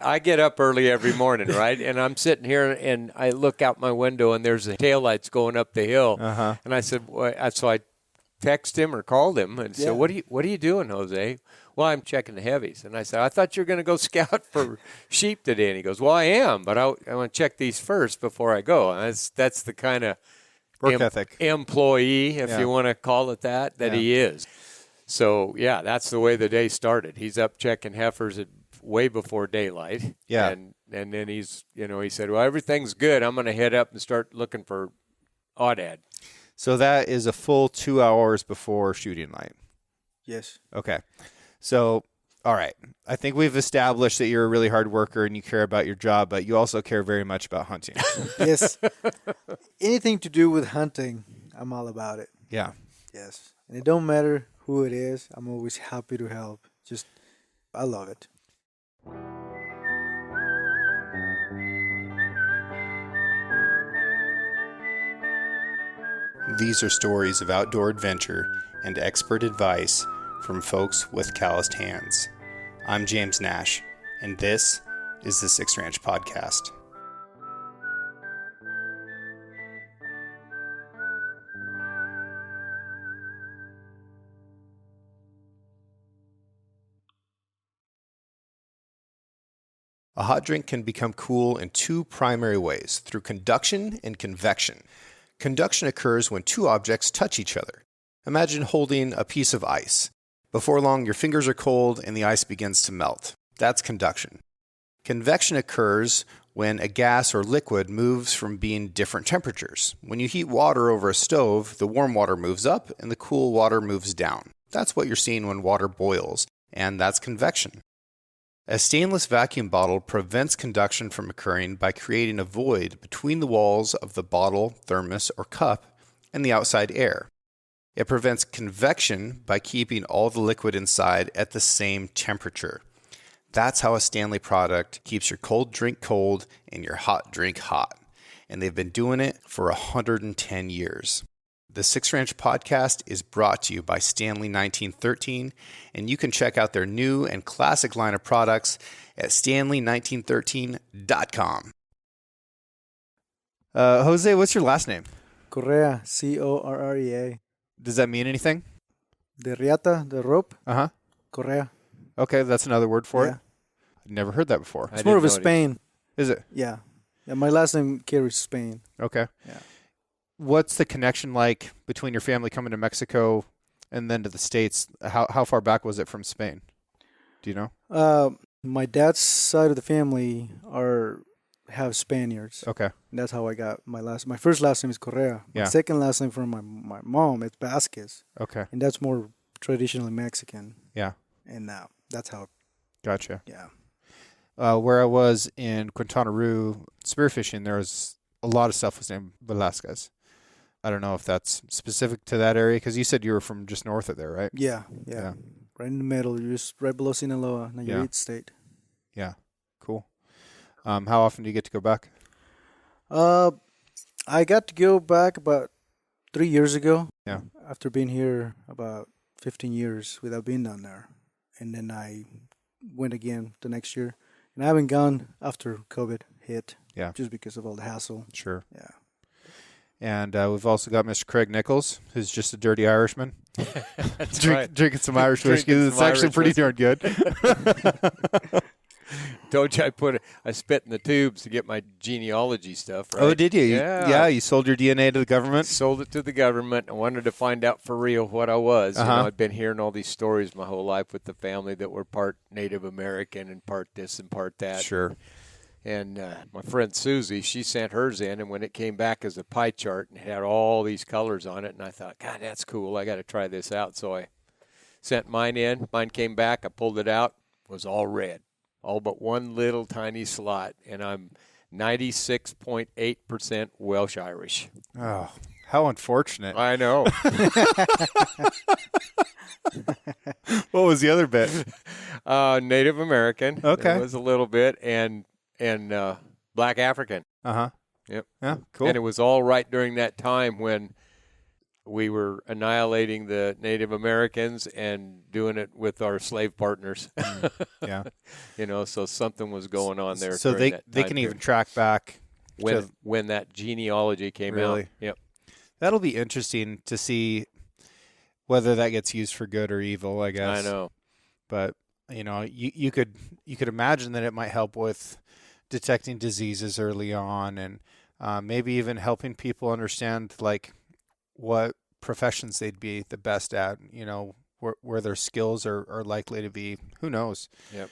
I get up early every morning, right? And I'm sitting here and I look out my window and there's the taillights going up the hill. And I said, so I texted him or called him and said, what are you doing, Jose? Well, I'm checking the heavies. And I said, I thought you were going to go scout for sheep today. And he goes, well, I am, but I want to check these first before I go. And that's the kind of work ethic employee, if you want to call it that he is. So, that's the way the day started. He's up checking heifers way before daylight. Yeah. And then he's, he said, well, everything's good. I'm going to head up and start looking for aoudad. So that is a full 2 hours before shooting light. Yes. Okay. So, all right. I think we've established that you're a really hard worker and you care about your job, but you also care very much about hunting. Yes. Anything to do with hunting, I'm all about it. Yeah. Yes. And it don't matter who it is. I'm always happy to help. I love it. These are stories of outdoor adventure and expert advice from folks with calloused hands. I'm James Nash, and this is the Six Ranch Podcast. A hot drink can become cool in two primary ways, through conduction and convection. Conduction occurs when two objects touch each other. Imagine holding a piece of ice. Before long, your fingers are cold and the ice begins to melt. That's conduction. Convection occurs when a gas or liquid moves from being different temperatures. When you heat water over a stove, the warm water moves up and the cool water moves down. That's what you're seeing when water boils, and that's convection. A stainless vacuum bottle prevents conduction from occurring by creating a void between the walls of the bottle, thermos, or cup and the outside air. It prevents convection by keeping all the liquid inside at the same temperature. That's how a Stanley product keeps your cold drink cold and your hot drink hot. And they've been doing it for 110 years. The Six Ranch Podcast is brought to you by Stanley 1913, and you can check out their new and classic line of products at stanley1913.com. Jose, what's your last name? Correa, Correa. Does that mean anything? The riata, the rope. Uh-huh. Correa. Okay, that's another word for it. I've never heard that before. It's more of a Spain. Is it? Yeah. My last name carries Spain. Okay. Yeah. What's the connection like between your family coming to Mexico and then to the States? How far back was it from Spain? Do you know? My dad's side of the family have Spaniards. Okay. And that's how I got my first last name is Correa. Yeah. My second last name from my mom is Vasquez. Okay. And that's more traditionally Mexican. Yeah. And that's how. Gotcha. Yeah. Where I was in Quintana Roo spearfishing, there was a lot of stuff was named Velasquez. I don't know if that's specific to that area, because you said you were from just north of there, right? Yeah. Right in the middle, just right below Sinaloa, Nayarit State. Yeah, cool. How often do you get to go back? I got to go back about 3 years ago. Yeah. After being here about 15 years without being down there. And then I went again the next year. And I haven't gone after COVID hit. Yeah. Just because of all the hassle. Sure. Yeah. And we've also got Mr. Craig Nichols, who's just a dirty Irishman. That's right. Drinking some Irish whiskey. It's actually pretty darn good. Told you I spit in the tubes to get my genealogy stuff, right? Oh, did you? Yeah. You sold your DNA to the government? Sold it to the government. I wanted to find out for real what I was. Uh-huh. I'd been hearing all these stories my whole life with the family that were part Native American and part this and part that. Sure. And my friend Susie, she sent hers in, and when it came back as a pie chart and had all these colors on it, and I thought, God, that's cool. I got to try this out. So I sent mine in. Mine came back. I pulled it out. It was all red, all but one little tiny slot, and I'm 96.8% Welsh Irish. Oh, how unfortunate. I know. What was the other bit? Native American. Okay. It was a little bit, and Black African. Uh-huh. Yep. Yeah, cool. And it was all right during that time when we were annihilating the Native Americans and doing it with our slave partners. Yeah. So something was going on there. So during they that time can period. even track back when that genealogy came Really? out. Yep. That'll be interesting to see whether that gets used for good or evil, I guess. I know. But you could imagine that it might help with detecting diseases early on, and maybe even helping people understand like what professions they'd be the best at, where their skills are likely to be. Who knows? Yep.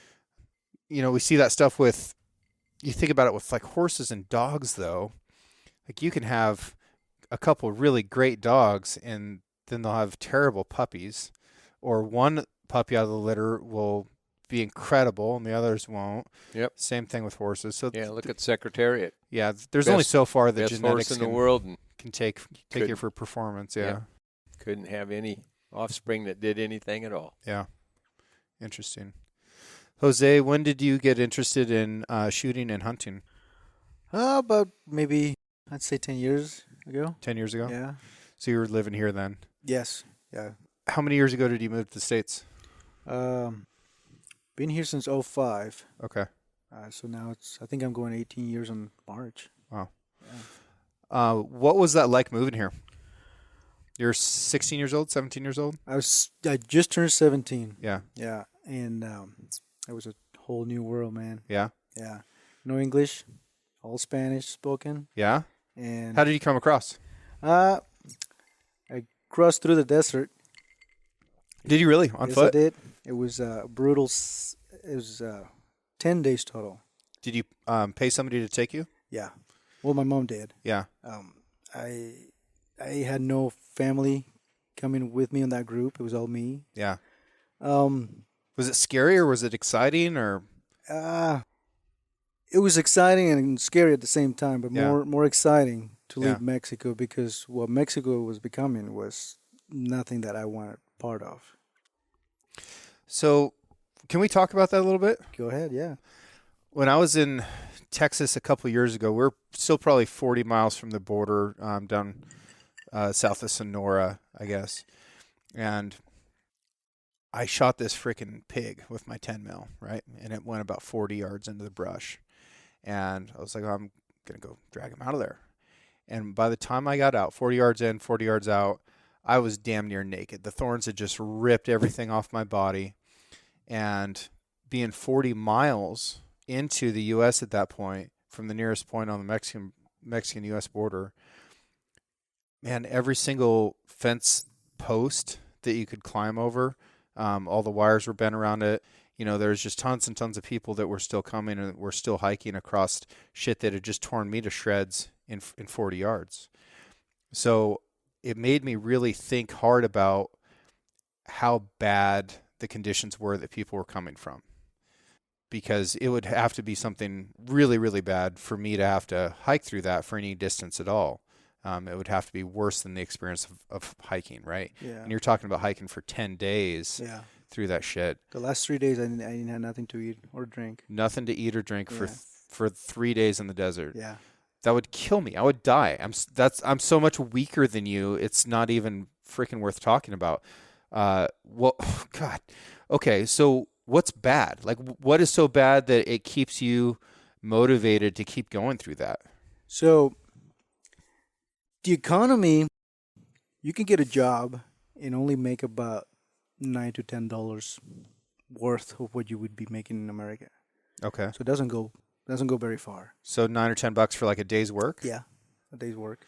We see that stuff you think about it with like horses and dogs, though. Like you can have a couple really great dogs and then they'll have terrible puppies, or one puppy out of the litter will be incredible and the others won't. Yep. Same thing with horses. So look at Secretariat. Yeah, there's only so far that best genetics horse in the world, and can take you for performance. Yeah. couldn't have any offspring that did anything at all. Yeah. Interesting. Jose, when did you get interested in shooting and hunting? About maybe, I'd say 10 years ago. 10 years ago? Yeah. So you were living here then? Yes. Yeah. How many years ago did you move to the States? Been here since '05. Okay. So now I think I'm going 18 years in March. Wow. Yeah. What was that like moving here? You're 16 years old, 17 years old? I just turned 17. Yeah. Yeah. And it was a whole new world, man. Yeah? Yeah. No English, all Spanish spoken. Yeah? And How did you come across? I crossed through the desert. Did you really? On Yes, foot? I did. It was brutal. It was 10 days total. Did you pay somebody to take you? Yeah. Well, my mom did. Yeah. I had no family coming with me in that group. It was all me. Yeah. Um, Was it scary or was it exciting or? It was exciting and scary at the same time, but Yeah. more exciting to leave Yeah. Mexico, because what Mexico was becoming was nothing that I wanted part of. So, can we talk about that a little bit? Go ahead, yeah. When I was in Texas a couple years ago, we're still probably 40 miles from the border, down south of Sonora, I guess. And I shot this freaking pig with my 10 mil, right? And it went about 40 yards into the brush. And I was like, I'm going to go drag him out of there. And by the time I got out, 40 yards in, 40 yards out, I was damn near naked. The thorns had just ripped everything off my body. And being 40 miles into the U.S. at that point, from the nearest point on the Mexican-U.S. border, man, every single fence post that you could climb over, all the wires were bent around it. There's just tons and tons of people that were still coming and were still hiking across shit that had just torn me to shreds in 40 yards. So it made me really think hard about how bad the conditions were that people were coming from, because it would have to be something really, really bad for me to have to hike through that for any distance at all. It would have to be worse than the experience of hiking, right? Yeah. And you're talking about hiking for 10 days Yeah. through that shit. The last 3 days, I didn't have nothing to eat or drink. Nothing to eat or drink Yeah. for 3 days in the desert. Yeah. That would kill me. I would die. I'm so much weaker than you. It's not even freaking worth talking about. God. Okay, so what's bad? Like, what is so bad that it keeps you motivated to keep going through that? So the economy, you can get a job and only make about $9 to $10 worth of what you would be making in America. Okay. So it doesn't go very far. So $9 or $10 for like a day's work? Yeah, a day's work,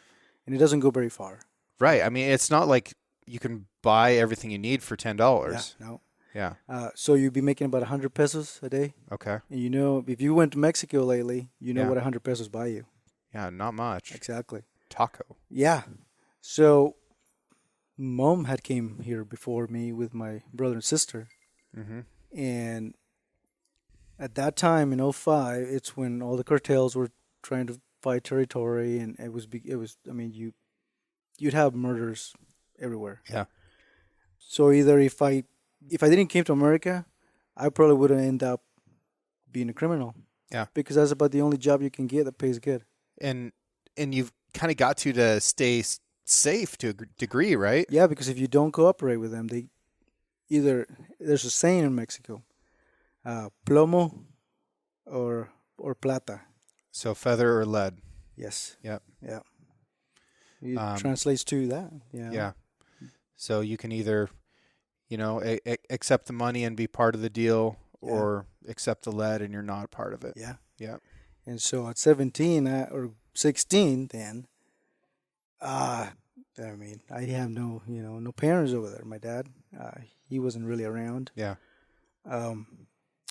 and it doesn't go very far. Right. I mean, it's not like you can buy everything you need for $10. Yeah, no. Yeah. So you'd be making about 100 pesos a day. Okay. And if you went to Mexico lately, Yeah. what 100 pesos buy you. Yeah, not much. Exactly. Taco. Yeah. So mom had came here before me with my brother and sister. Mm-hmm. And at that time in '05, it's when all the cartels were trying to fight territory, and it was I mean, you'd have murders everywhere. Yeah. So either if I didn't came to America, I probably would have ended up being a criminal. Yeah. Because that's about the only job you can get that pays good. And you've kind of got to stay safe to a degree, right? Yeah, because if you don't cooperate with them, they either, there's a saying in Mexico, plomo or plata. So feather or lead. Yes. Yep. Yeah. It translates to that. Yeah. Yeah. So you can either, accept the money and be part of the deal, or accept the lead and you're not a part of it. Yeah. Yeah. And so at 17 or 16, then, I have no parents over there. My dad, he wasn't really around. Yeah.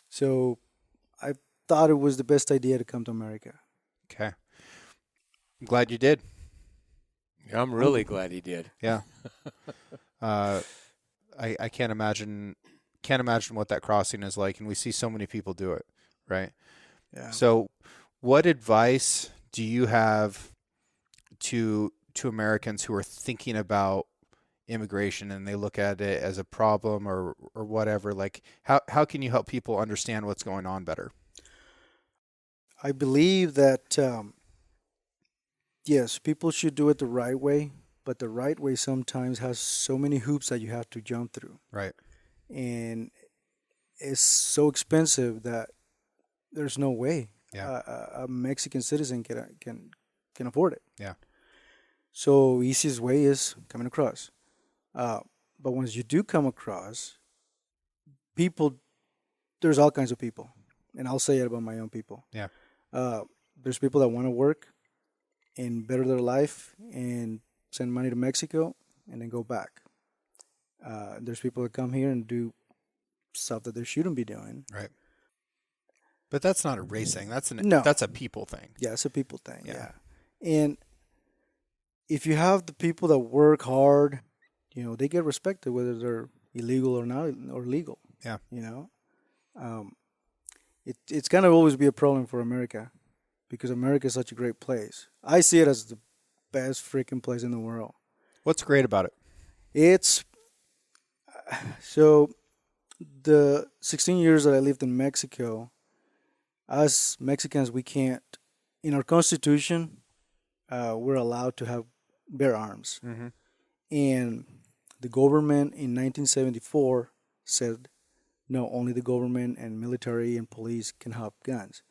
So I thought it was the best idea to come to America. Okay. I'm glad you did. I'm really glad he did. Yeah. I can't imagine what that crossing is like, and we see so many people do it, right? Yeah. So what advice do you have to Americans who are thinking about immigration and they look at it as a problem or whatever? Like, how can you help people understand what's going on better? I believe that, yes, people should do it the right way, but the right way sometimes has so many hoops that you have to jump through. Right. And it's so expensive that there's no way a Mexican citizen can afford it. Yeah. So easiest way is coming across. But once you do come across, people, there's all kinds of people. And I'll say it about my own people. Yeah. There's people that want to work and better their life and send money to Mexico and then go back. There's people that come here and do stuff that they shouldn't be doing. Right. But that's not a race thing. That's a people thing. Yeah, it's a people thing. Yeah. And if you have the people that work hard, they get respected whether they're illegal or not or legal. Yeah. It's kind of always be a problem for America because America is such a great place. I see it as the best freaking place in the world. What's great about it? It's so the 16 years that I lived in Mexico, us Mexicans, we can't, in our Constitution, we're allowed to bear arms. Mm-hmm. And the government in 1974 said, no, only the government and military and police can have guns.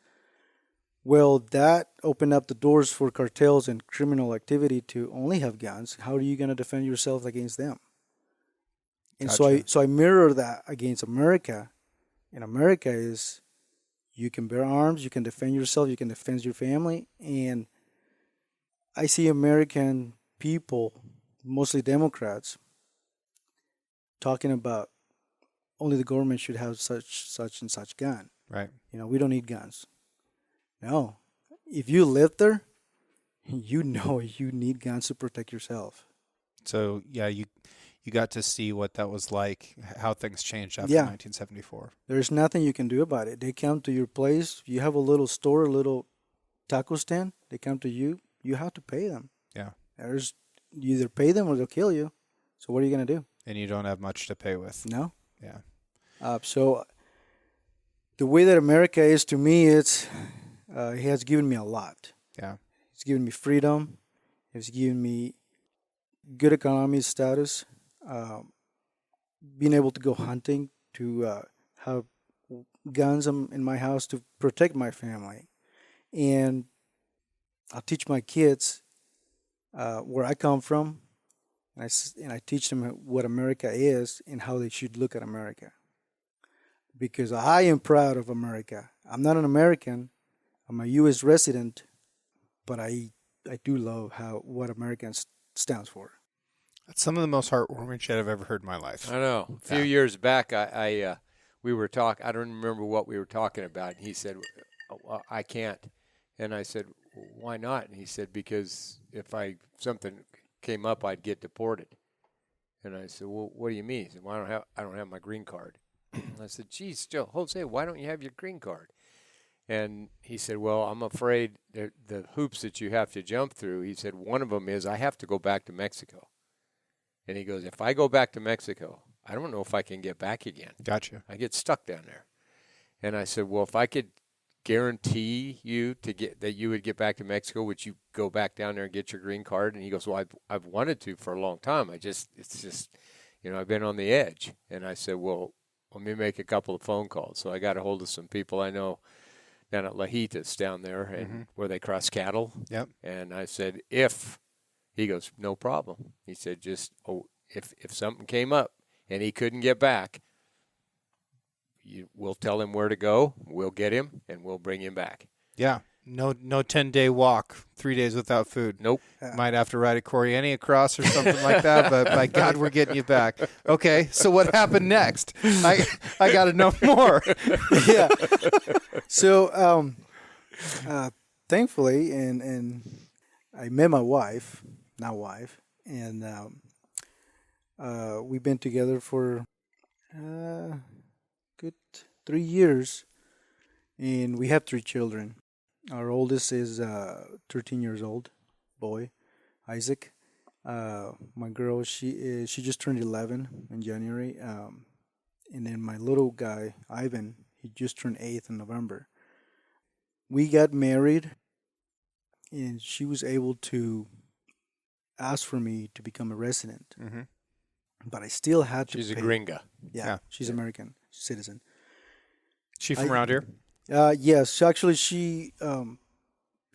Well, that opened up the doors for cartels and criminal activity to only have guns. How are you going to defend yourself against them? And Gotcha. so I mirror that against America. And America is, you can bear arms, you can defend yourself, you can defend your family. And I see American people, mostly Democrats, talking about only the government should have such and such gun. Right. We don't need guns. No. If you live there, you need guns to protect yourself. So, yeah, you got to see what that was like, how things changed after 1974. There's nothing you can do about it. They come to your place. You have a little store, a little taco stand. They come to you. You have to pay them. Yeah. You either pay them or they'll kill you. So what are you going to do? And you don't have much to pay with. No. Yeah. So the way that America is to me, it has given me a lot. Yeah. It's given me freedom. It's given me good economy status. Being able to go hunting, to have guns in my house to protect my family. And I'll teach my kids where I come from, and I teach them what America is and how they should look at America. Because I am proud of America. I'm not an American. I'm a U.S. resident, but I do love what America stands for. That's some of the most heartwarming shit I've ever heard in my life. I know. A few years back, we were talking. I don't remember what we were talking about. And he said, well, "I can't," and I said, "Why not?" And he said, "Because if something came up, I'd get deported." And I said, "Well, what do you mean?" He said, "Well, I don't have my green card." I said, "Geez, Jose, why don't you have your green card?" And he said, "Well, I'm afraid the hoops that you have to jump through." He said, "One of them is I have to go back to Mexico." And he goes, "If I go back to Mexico, I don't know if I can get back again. Gotcha. I get stuck down there." And I said, "Well, if I could guarantee you to get that you would get back to Mexico? Would you go back down there and get your green card? And he goes, well, I've wanted to for a long time. It's just, I've been on the edge. And I said, well, let me make a couple of phone calls. So I got a hold of some people I know down at Lajitas down there, and where they cross cattle. Yep. And I said, he goes, no problem. He said, if something came up and he couldn't get back, we'll tell him where to go, we'll get him, and we'll bring him back. Yeah. No 10-day walk, 3 days without food. Nope. Might have to ride a Coriani across or something like that, but by God, we're getting you back. Okay, so what happened next? I got to know more. Yeah. So, thankfully, and I met my wife, and we've been together for good 3 years, and we have 3 children. Our oldest is 13 years old, boy, Isaac. My girl, she just turned 11 in January, and then my little guy, Ivan, he just turned 8 in November. We got married, and she was able to ask for me to become a resident, but I still had to. She's pay. a gringa. Yeah, she's American citizen. She from around here? Yes, actually, she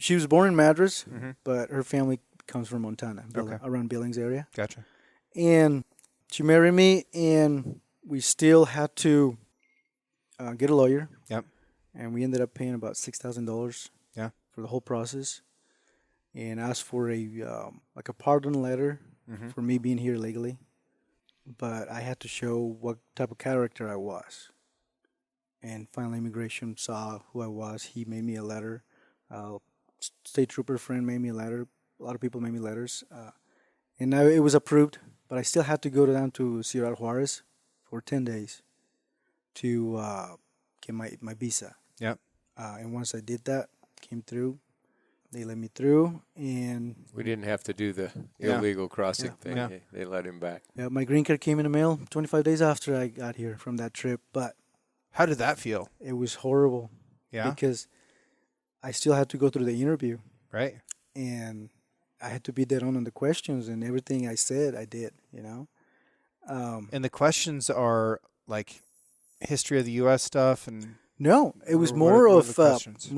was born in Madras, but her family comes from Montana, around Billings area. Gotcha. And she married me, and we still had to get a lawyer. Yep. And we ended up paying about $6,000. Yeah. For the whole process, and asked for a pardon letter for me being here legally. But I had to show what type of character I was. And finally, immigration saw who I was. He made me a letter. State trooper friend made me a letter. A lot of people made me letters. And it was approved. But I still had to go down to Ciudad Juarez for 10 days to get my visa. Yep. And once I did that, came through. They let me through, and We didn't have to do the illegal crossing thing. Yeah. They let him back. yeah, my green card came in the mail 25 days after I got here from that trip. But How did that feel? it was horrible. Yeah. Because I still had to go through the interview, Right. and I had to be dead on the questions, and everything I said, I did. And the questions are like history of the U.S. stuff, and No, it was What more are of the questions?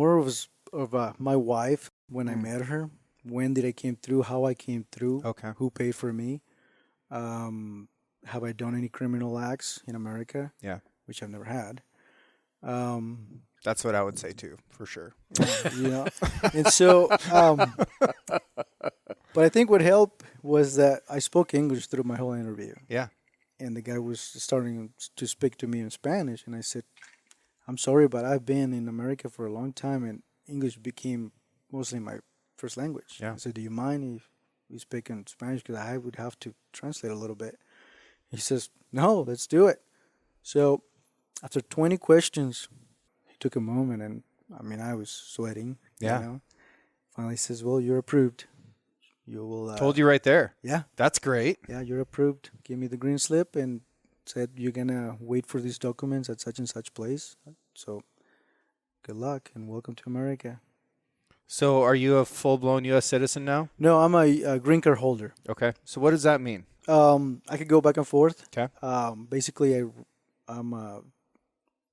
my wife when I met her. When did I came through? How I came through? Okay. Who paid for me? Have I done any criminal acts in America? Yeah. Which I've never had. That's what I would say too, for sure. And so, but I think what helped was that I spoke English through my whole interview. Yeah. And the guy was starting to speak to me in Spanish, and I said, I'm sorry, but I've been in America for a long time, and English became mostly my first language. Yeah. I said, do you mind if we speak in Spanish? Because I would have to translate a little bit. He says, no, let's do it. So after 20 questions, he took a moment, and I was sweating. Yeah. Finally says, well, you're approved. You will. Told you right there. Yeah. That's great. Yeah, you're approved. Give me the green slip and said you're going to wait for these documents at such and such place. So good luck and welcome to America. So are you a full-blown U.S. citizen now? No, I'm a green card holder. Okay. So what does that mean? I could go back and forth. Okay. Basically, I'm a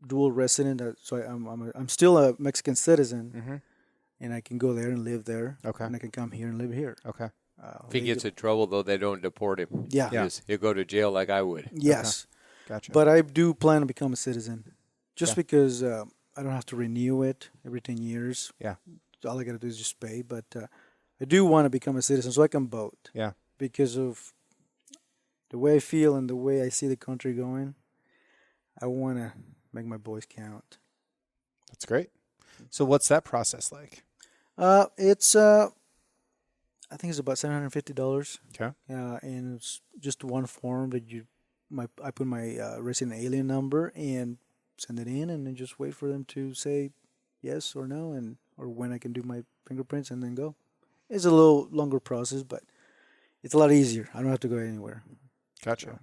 dual resident. So I'm still a Mexican citizen, and I can go there and live there. Okay. And I can come here and live here. Okay. If he gets in trouble, though, they don't deport him. Yeah. He'll go to jail like I would. Yes. Okay. Gotcha. But I do plan to become a citizen, just because I don't have to renew it every 10 years. Yeah. All I got to do is just pay. But I do want to become a citizen so I can vote. Yeah. Because of the way I feel and the way I see the country going, I want to make my voice count. That's great. So what's that process like? It's I think it's about $750. Okay. And it's just one form that I put my resident alien number and send it in, and then just wait for them to say yes or no, or when I can do my fingerprints, and then go. It's a little longer process, but it's a lot easier. I don't have to go anywhere. Gotcha.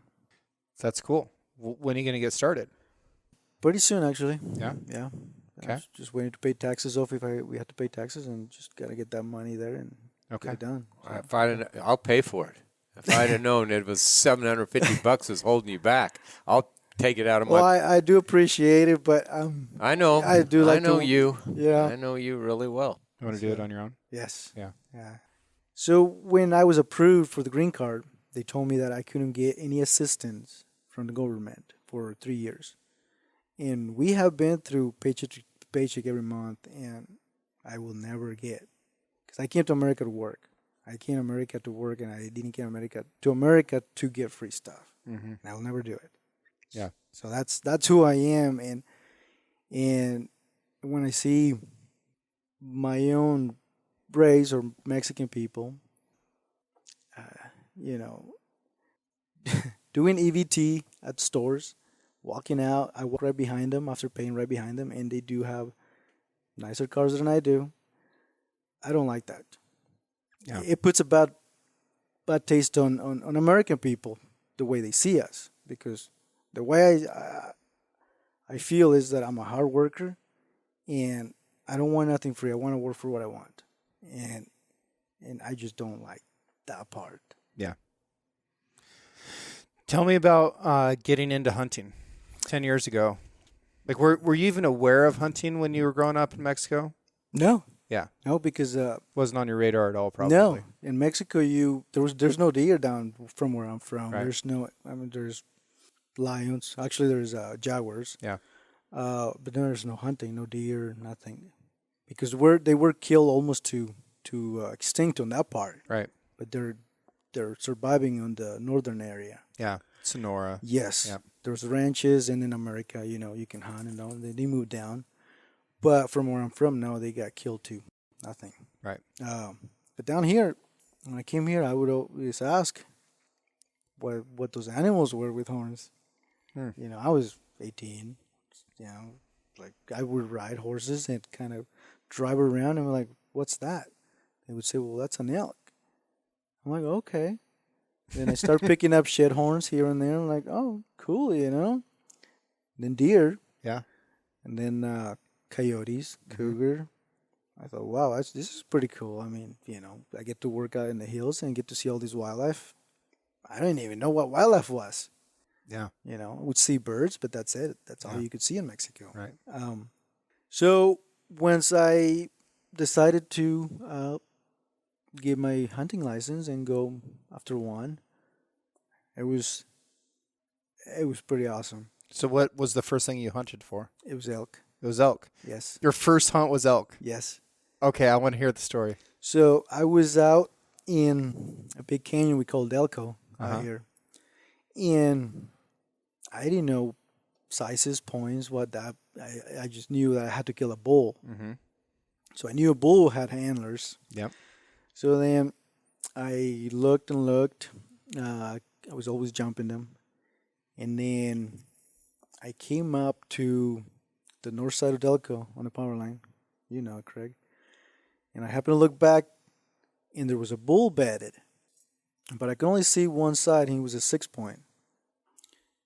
That's cool. When are you going to get started? Pretty soon, actually. Yeah. Yeah. Okay. Just waiting to pay taxes off if we had to pay taxes, and just got to get that money there and get it done. So. I'll pay for it. If I'd have known it was $750 was holding you back, I'll take it out of Well, my. I do appreciate it, but I know. I do like I know to, you. Yeah. I know you really well. You want to do it on your own? Yes. Yeah. Yeah. So when I was approved for the green card, they told me that I couldn't get any assistance from the government for 3 years. And we have been through paycheck to paycheck every month, and I will never get, because I came to America to work. I came to America to work, and I didn't come to America to get free stuff. Mm-hmm. And I will never do it. Yeah. So that's who I am, and when I see my own race or Mexican people, doing EVT at stores, walking out, I walk right behind them after paying right behind them, and they do have nicer cars than I do. I don't like that. Yeah. It puts a bad taste on American people, the way they see us, because the way I feel is that I'm a hard worker, and I don't want nothing free. I want to work for what I want, and I just don't like that part. Yeah. Tell me about getting into hunting 10 years ago. Like, were you even aware of hunting when you were growing up in Mexico? No. Yeah. No, because Wasn't on your radar at all, probably. no, in Mexico there's no deer down from where I'm from. Right. There's lions. Actually, there's jaguars. Yeah. But there's no hunting, no deer, nothing, because they were killed almost to extinct on that part. Right. But they're surviving on the northern area. Yeah. Sonora. Yes. Yep. There's ranches, and in America, you can hunt, and all. They moved down. But from where I'm from, no, they got killed too. Nothing. Right. But down here, when I came here, I would always ask what those animals were with horns. I was 18. Like I would ride horses and kind of drive around, and I'm like, what's that? They would say, well, that's an elk. I'm like, okay. Then I start picking up shed horns here and there. I'm like, oh, cool, Then deer. Yeah. And then coyotes, cougar. I thought, wow, this is pretty cool. I mean, I get to work out in the hills and get to see all this wildlife. I didn't even know what wildlife was. Yeah. I would see birds, but that's it. That's all you could see in Mexico. Right. So once I decided to get my hunting license and go after one, it was pretty awesome. So what was the first thing you hunted for? It was elk. It was elk. Yes. Your first hunt was elk. Yes. Okay, I want to hear the story. So I was out in a big canyon we called Elko out here, and I didn't know sizes, points, what that. I just knew that I had to kill a bull. Mm-hmm. So I knew a bull had antlers. Yep. So then I looked and looked. I was always jumping them, and then I came up to the north side of Delco on the power line. Craig. And I happened to look back, and there was a bull bedded. But I could only see one side, and he was a 6-point.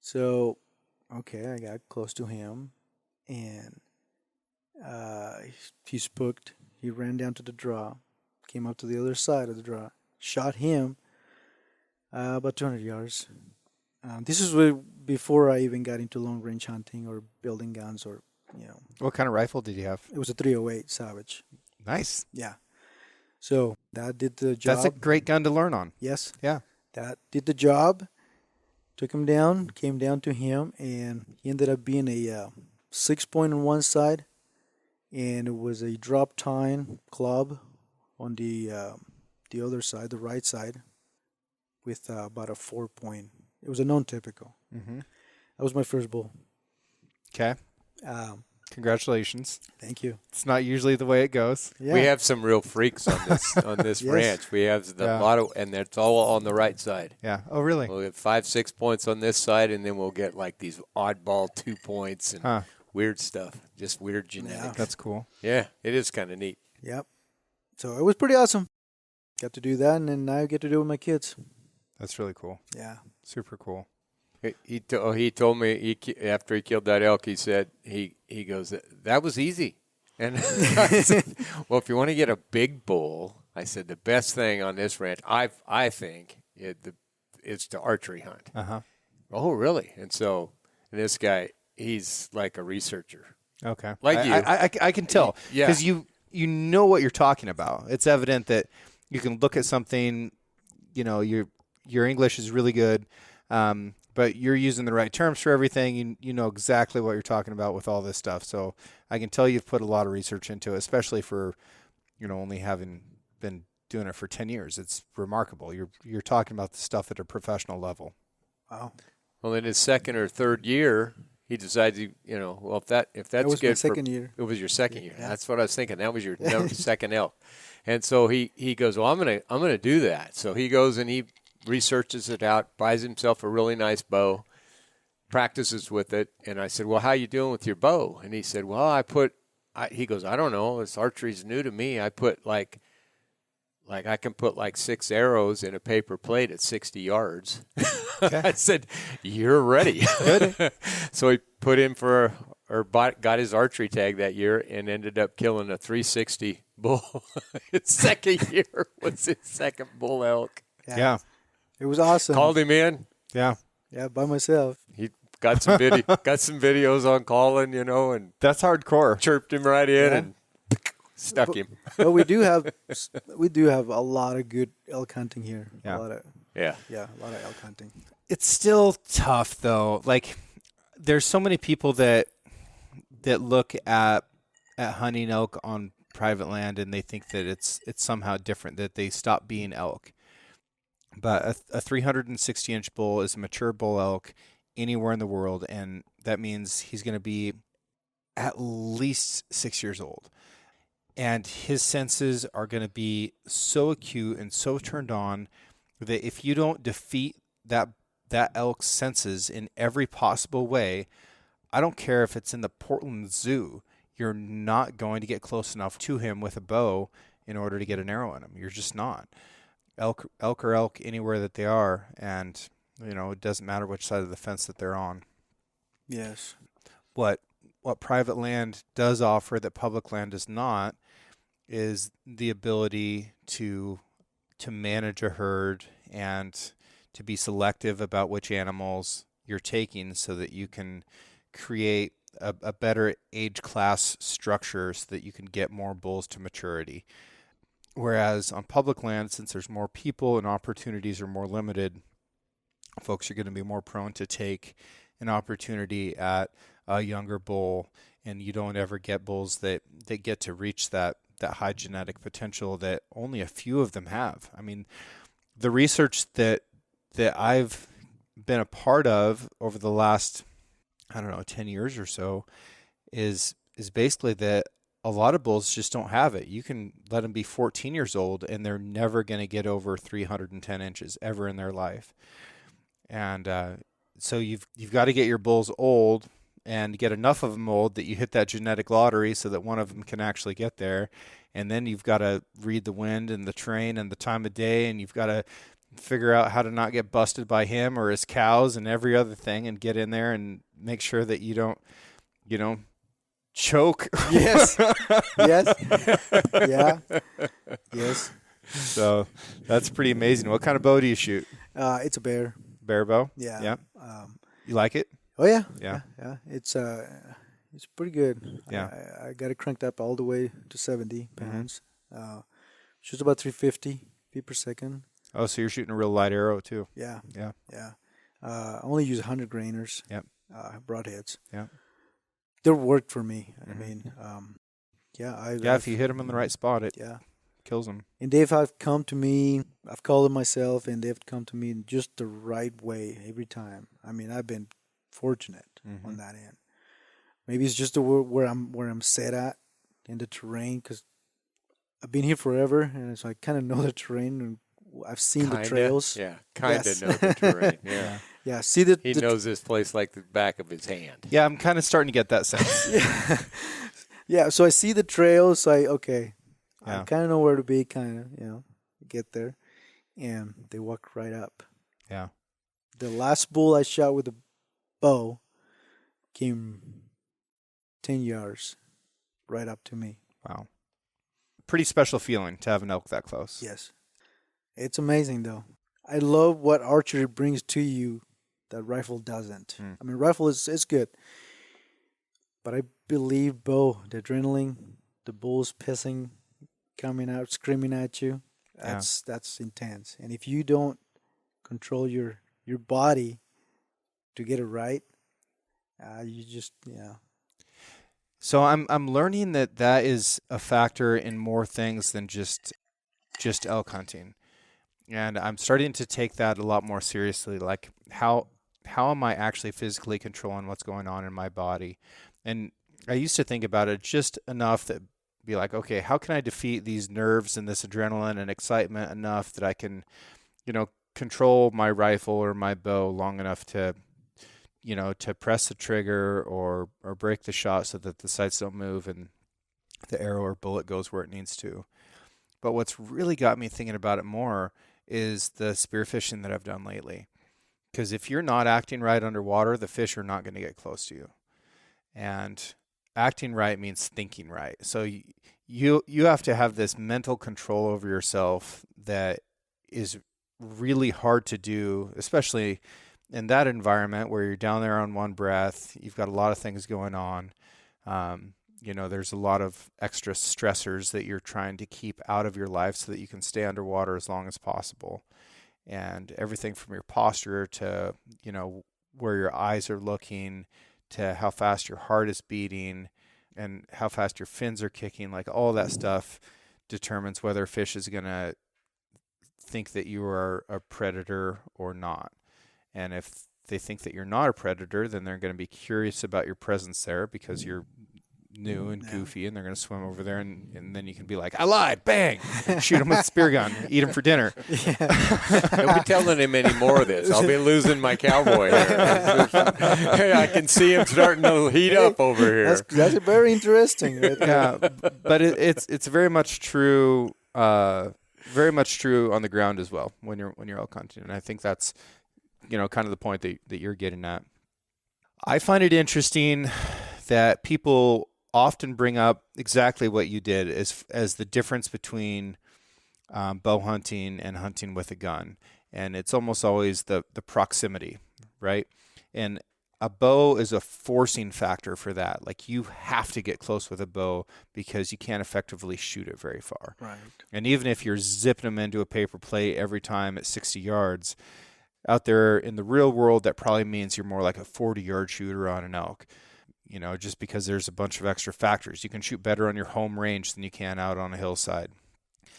So, okay, I got close to him, and he spooked. He ran down to the draw, came up to the other side of the draw, shot him about 200 yards. This is before I even got into long-range hunting or building guns or, What kind of rifle did you have? It was a 308 Savage. Nice. Yeah. So that did the job. That's a great gun to learn on. Yes. Yeah. That did the job. Took him down, came down to him, and he ended up being a 6-point on one side, and it was a drop tine club on the other side, the right side, with about a 4-point. It was a non-typical. Mm-hmm. That was my first bull. Okay. Congratulations. Thank you. It's not usually the way it goes. Yeah. We have some real freaks on this Yes. ranch. We have the motto, and it's all on the right side. Yeah. Oh, really? We'll get 5-6 points on this side, and then we'll get like these oddball 2 points and weird stuff. Just weird genetics. Yeah. That's cool. Yeah, it is kind of neat. Yep. So it was pretty awesome. Got to do that, and then now I get to do it with my kids. That's really cool. Yeah. Super cool. He told me after he killed that elk, he said he goes, that was easy. And I said, well, if you want to get a big bull, I said the best thing on this ranch, I think, is to archery hunt. Oh, really? And this guy, he's like a researcher. Okay, like you. I can tell because you know what you're talking about. It's evident that you can look at something. You know, your English is really good. But you're using the right terms for everything. You know exactly what you're talking about with all this stuff. So I can tell you've put a lot of research into it, especially for, only having been doing it for 10 years. It's remarkable. You're talking about the stuff at a professional level. Wow. Well, in his second or third year, he decided, well, if that's that was good. My second year. It was your second year. Yeah. That's what I was thinking. That was your second elk. And so he goes, well, I'm gonna do that. So he goes and he researches it out, buys himself a really nice bow, practices with it. And I said, well, how you doing with your bow? And he said, well, he goes, I don't know. This archery's new to me. I put like I can put like 6 arrows in a paper plate at 60 yards. Okay. I said, you're ready. Good. So he put in got his archery tag that year and ended up killing a 360 bull. His second year was his second bull elk. Yeah. It was awesome. Called him in. Yeah. Yeah, by myself. He got some videos on calling, and that's hardcore. Chirped him right in and stuck him. But we do have a lot of good elk hunting here. Yeah. A lot of elk hunting. It's still tough though. Like there's so many people that look at hunting elk on private land and they think that it's somehow different, that they stop being elk. But a 360-inch bull is a mature bull elk anywhere in the world, and that means he's going to be at least 6 years old. And his senses are going to be so acute and so turned on that if you don't defeat that elk's senses in every possible way, I don't care if it's in the Portland Zoo, you're not going to get close enough to him with a bow in order to get an arrow in him. You're just not. Elk are elk anywhere that they are, and it doesn't matter which side of the fence that they're on. Yes. What private land does offer that public land does not is the ability to manage a herd and to be selective about which animals you're taking so that you can create a better age class structure so that you can get more bulls to maturity. Whereas on public land, since there's more people and opportunities are more limited, folks are going to be more prone to take an opportunity at a younger bull, and you don't ever get bulls that get to reach that high genetic potential that only a few of them have. I mean, the research that I've been a part of over the last, 10 years or so is basically that a lot of bulls just don't have it. You can let them be 14 years old and they're never going to get over 310 inches ever in their life. And so you've got to get your bulls old and get enough of them old that you hit that genetic lottery so that one of them can actually get there. And then you've got to read the wind and the terrain and the time of day, and you've got to figure out how to not get busted by him or his cows and every other thing, and get in there and make sure that you don't, choke. Yes. Yes. Yeah. Yes. So that's pretty amazing. What kind of bow do you shoot? It's a bear. Bear bow? Yeah. Yeah. You like it? Oh yeah. Yeah. Yeah. It's pretty good. Yeah. I got it cranked up all the way to 70 pounds. Shoots about 350 feet per second. Oh, so you're shooting a real light arrow too? Yeah. Yeah. Yeah. I only use 100 grainers. Yep. Broadheads. Yeah. They worked for me. I mean, if you hit them in the right spot, it kills them. And they've come to me. I've called them myself, and they've come to me in just the right way every time. I mean, I've been fortunate on that end. Maybe it's just where I'm set at in the terrain, because I've been here forever, and so I kind of know the terrain, and I've seen the trails. Yeah, kind of know the terrain. Yeah. Yeah, he knows this place like the back of his hand. Yeah, I'm kind of starting to get that sense. Yeah, so I see the trails. I kind of know where to be. Kind of, get there, and they walk right up. Yeah, The last bull I shot with a bow came 10 yards right up to me. Wow. Pretty special feeling to have an elk that close. Yes. It's amazing, though. I love what archery brings to you that rifle doesn't. I mean, rifle is good. But I believe bow, the adrenaline, the bulls pissing, coming out, screaming at you, that's intense. And if you don't control your body to get it right, you just, So I'm learning that is a factor in more things than just elk hunting. And I'm starting to take that a lot more seriously, like how am I actually physically controlling what's going on in my body? And I used to think about it just enough that be like, okay, how can I defeat these nerves and this adrenaline and excitement enough that I can, control my rifle or my bow long enough to, to press the trigger or break the shot so that the sights don't move and the arrow or bullet goes where it needs to. But what's really got me thinking about it more is the spearfishing that I've done lately. Because if you're not acting right underwater, the fish are not going to get close to you. And acting right means thinking right. So you have to have this mental control over yourself that is really hard to do, especially in that environment where you're down there on one breath. You've got a lot of things going on. There's a lot of extra stressors that you're trying to keep out of your life so that you can stay underwater as long as possible. And everything from your posture to, where your eyes are looking, to how fast your heart is beating and how fast your fins are kicking, like all that stuff determines whether a fish is going to think that you are a predator or not. And if they think that you're not a predator, then they're going to be curious about your presence there because you're new and goofy, and they're going to swim over there, and then you can be like, I lied, bang, shoot him with a spear gun, eat him for dinner. Don't be telling him any more of this. I'll be losing my cowboy here. I can see him starting to heat up over here. That's very interesting. Right? Yeah, but it's very much true. Very much true on the ground as well when you're elk hunting, and I think that's kind of the point that you're getting at. I find it interesting that people often bring up exactly what you did as the difference between bow hunting and hunting with a gun. And it's almost always the proximity, right? And a bow is a forcing factor for that. Like you have to get close with a bow because you can't effectively shoot it very far. Right. And even if you're zipping them into a paper plate every time at 60 yards, out there in the real world, that probably means you're more like a 40-yard shooter on an elk. Just because there's a bunch of extra factors. You can shoot better on your home range than you can out on a hillside.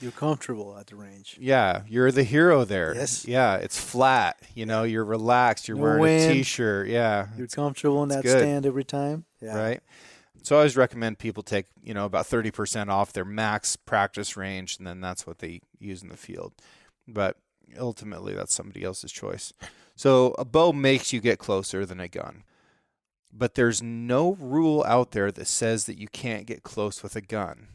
You're comfortable at the range. Yeah, you're the hero there. Yes. Yeah, it's flat. You're relaxed. You're wearing wind. a T-shirt. Yeah. You're comfortable in that good. stand every time. Yeah. Right? So I always recommend people take, about 30% off their max practice range, and then that's what they use in the field. But ultimately, that's somebody else's choice. So a bow makes you get closer than a gun. But there's no rule out there that says that you can't get close with a gun.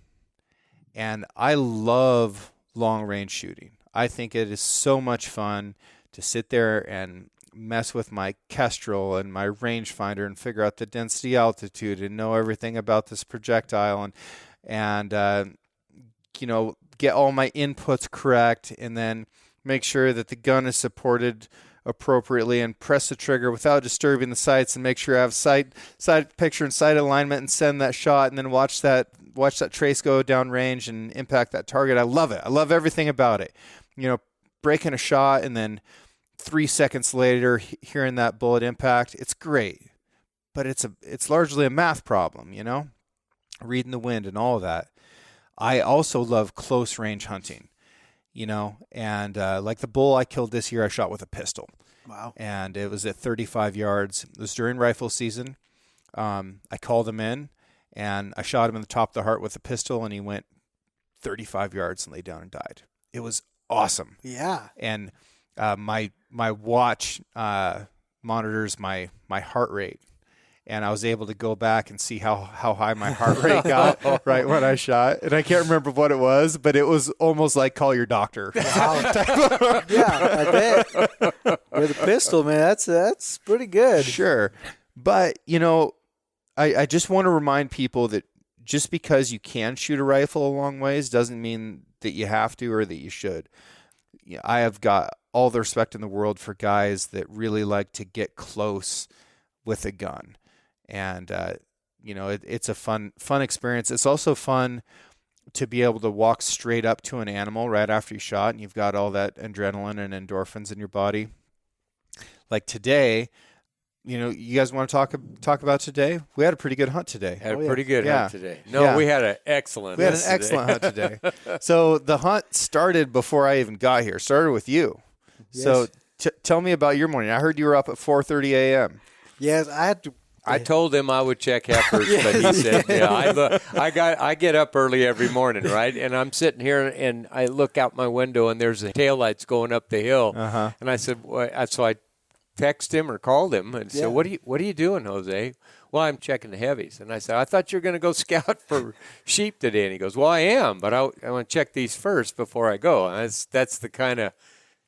And I love long-range shooting. I think it is so much fun to sit there and mess with my Kestrel and my rangefinder and figure out the density altitude and know everything about this projectile and get all my inputs correct and then make sure that the gun is supported appropriately and press the trigger without disturbing the sights and make sure I have sight picture and sight alignment and send that shot and then watch that trace go down range and impact that target. I love it. I love everything about it. Breaking a shot and then 3 seconds later hearing that bullet impact, it's great. But it's largely a math problem, reading the wind and all of that. I also love close range hunting. And like the bull I killed this year, I shot with a pistol. Wow. And it was at 35 yards. It was during rifle season. I called him in, and I shot him in the top of the heart with a pistol, and he went 35 yards and lay down and died. It was awesome. Yeah. And my watch monitors my heart rate. And I was able to go back and see how high my heart rate got right when I shot. And I can't remember what it was, but it was almost like call your doctor. Wow. Yeah, I bet. With a pistol, man, that's pretty good. Sure. But, I just want to remind people that just because you can shoot a rifle a long ways doesn't mean that you have to or that you should. I have got all the respect in the world for guys that really like to get close with a gun. And, it's a fun experience. It's also fun to be able to walk straight up to an animal right after you shot and you've got all that adrenaline and endorphins in your body. Like today, you guys want to talk about today? We had a pretty good hunt today. Had a pretty good hunt today. No, we had an excellent hunt today. So the hunt started before I even got here. Started with you. Yes. So tell me about your morning. I heard you were up at 4:30 a.m. Yes, I had to. I told him I would check heifers, but he said, I get up early every morning, right? And I'm sitting here and I look out my window and there's the taillights going up the hill. Uh-huh. And I said, so I texted him or called him and said, what are you doing, Jose? Well, I'm checking the heavies. And I said, I thought you were going to go scout for sheep today. And he goes, well, I am, but I want to check these first before I go. And that's the kind of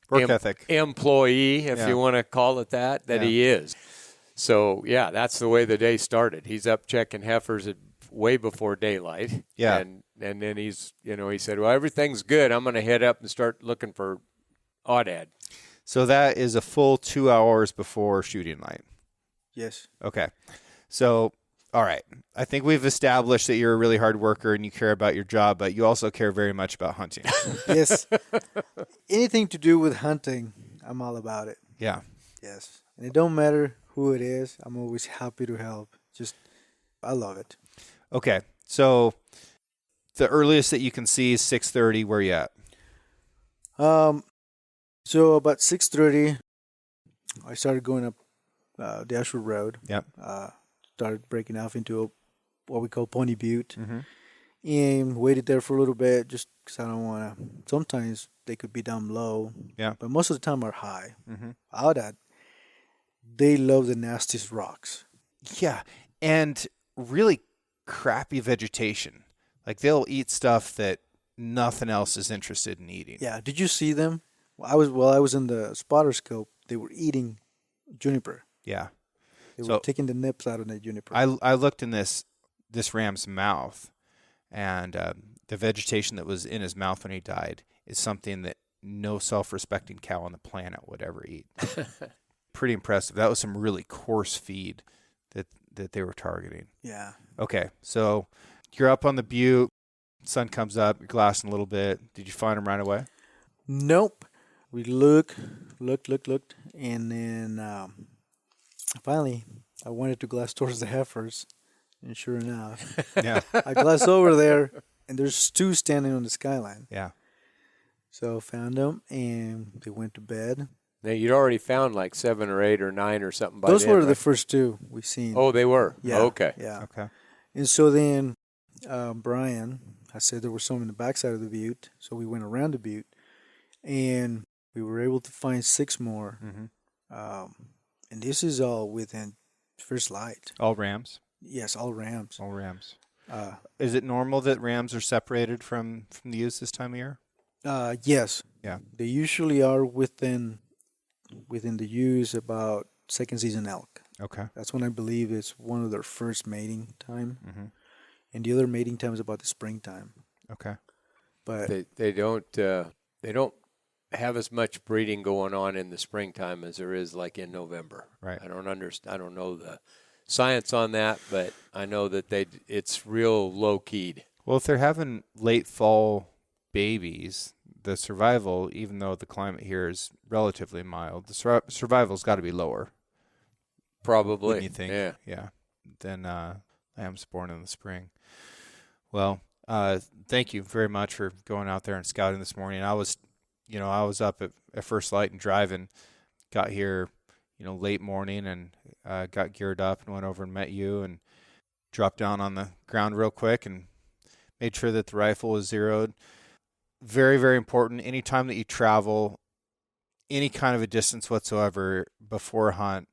work ethic employee, if you want to call it that he is. So, that's the way the day started. He's up checking heifers way before daylight. Yeah. And then he's, he said, well, everything's good. I'm going to head up and start looking for aoudad. So that is a full 2 hours before shooting light. Yes. Okay. So, all right. I think we've established that you're a really hard worker and you care about your job, but you also care very much about hunting. Yes. Anything to do with hunting, I'm all about it. Yeah. Yes. And it don't matter who it is. I'm always happy to help. I love it. Okay. So the earliest that you can see is 6:30. Where you at? So about 6:30, I started going up the Ashford Road. Yep. Started breaking off into what we call Pony Butte. Mm-hmm. And waited there for a little bit just because I don't want to. Sometimes they could be down low. Yeah. But most of the time are high. Mm-hmm. Aoudad, they love the nastiest rocks. Yeah. And really crappy vegetation. Like they'll eat stuff that nothing else is interested in eating. Yeah. Did you see them? While I was in the spotter scope, they were eating juniper. Yeah. They were taking the nips out of the juniper. I looked in this ram's mouth, and the vegetation that was in his mouth when he died is something that no self-respecting cow on the planet would ever eat. Pretty impressive. That was some really coarse feed that they were targeting. Yeah. Okay, so you're up on the butte. Sun comes up. You're glassing a little bit. Did you find him right away? Nope. We looked, and then finally I wanted to glass towards the heifers, and sure enough, I glassed over there, and there's two standing on the skyline. Yeah. So I found them, and they went to bed. Now, you'd already found like 7 or 8 or 9 or something by Those then, were right? the first two we seen. Oh, they were? Yeah. Okay. Yeah. Okay. And so then Brian, I said there was some in the backside of the butte, so we went around the butte, and we were able to find 6 more. Mm-hmm. And this is all within first light. All rams? Yes, all rams. All rams. Is it normal that rams are separated from the ewes this time of year? Yes. Yeah. They usually are within the ewes about second season elk. Okay. That's when I believe it's one of their first mating time. Mm-hmm. And the other mating time is about the springtime. Okay. But they don't have as much breeding going on in the springtime as there is like in November. Right. I don't know the science on that, but I know that it's real low keyed. Well, if they're having late fall babies, the survival, even though the climate here is relatively mild, the survival's got to be lower. Probably. Wouldn't you think? Yeah. Yeah. Than lambs born in the spring. Well, thank you very much for going out there and scouting this morning. I was up at first light and driving, got here, late morning and got geared up and went over and met you and dropped down on the ground real quick and made sure that the rifle was zeroed. Very, very important. Anytime that you travel any kind of a distance whatsoever before a hunt,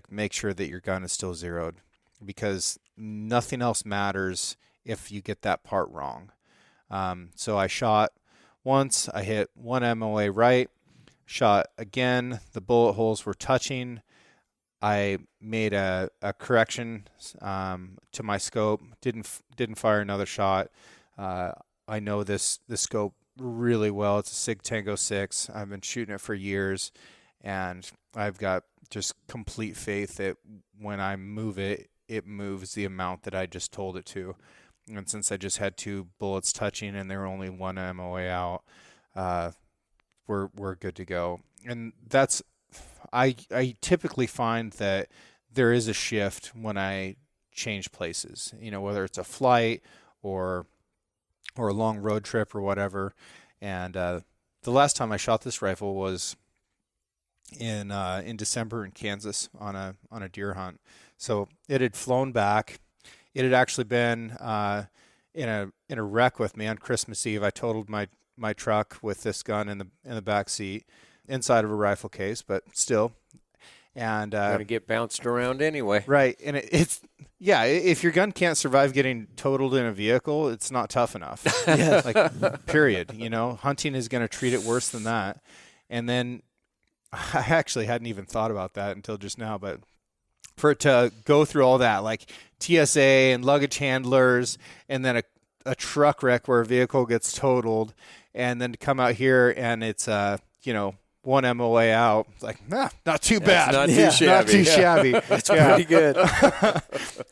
make sure that your gun is still zeroed, because nothing else matters if you get that part wrong. So I shot once, I hit one MOA right, shot again. The bullet holes were touching. I made a correction to my scope. Didn't fire another shot. I know this scope really well. It's a Sig Tango 6. I've been shooting it for years, and I've got just complete faith that when I move it, it moves the amount that I just told it to. And since I just had 2 bullets touching and they're only 1 MOA out, we're good to go. And that's I typically find that there is a shift when I change places. Whether it's a flight or a long road trip or whatever. And the last time I shot this rifle was in December in Kansas on a deer hunt. So it had flown back. It had actually been in a wreck with me on Christmas Eve. I totaled my truck with this gun in the back seat, inside of a rifle case, but still. And going to get bounced around anyway. Right, and it's if your gun can't survive getting totaled in a vehicle, it's not tough enough. Period. Hunting is going to treat it worse than that. And then I actually hadn't even thought about that until just now, but for it to go through all that, like TSA and luggage handlers, and then a truck wreck where a vehicle gets totaled, and then to come out here and it's 1 MOA out, like not too bad. Not too shabby. Not too shabby. That's pretty good.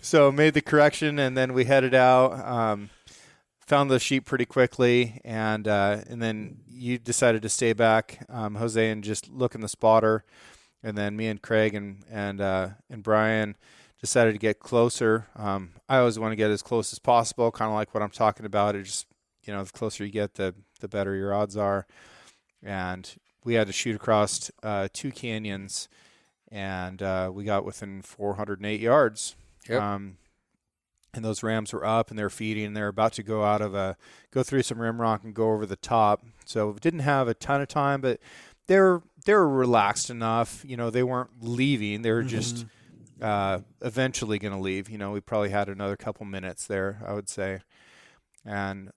So made the correction, and then we headed out. Found the sheep pretty quickly, and then you decided to stay back, Jose, and just look in the spotter. And then me and Craig and Brian decided to get closer. I always want to get as close as possible, kind of like what I'm talking about. It just, the closer you get, the better your odds are. And we had to shoot across 2 canyons, and we got within 408 yards. Yep. And those rams were up, and they're feeding, and they're about to go through some rim rock and go over the top. So we didn't have a ton of time, but they were relaxed enough. They weren't leaving. They were just eventually going to leave. We probably had another couple minutes there, I would say. And,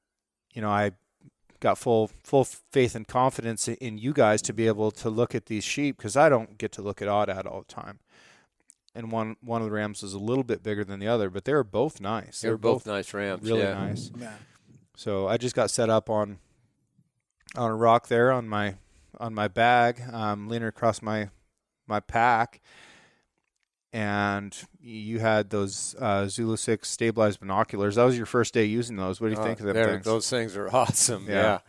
I got full faith and confidence in you guys to be able to look at these sheep, because I don't get to look at Aoudad all the time. And one of the rams was a little bit bigger than the other, but they were both nice. They were both nice rams. Really nice. Yeah. So I just got set up on a rock there on my bag, leaning across my pack, and you had those Zulu 6 stabilized binoculars. That was your first day using those. What do you think of them things? Those things are awesome. Yeah.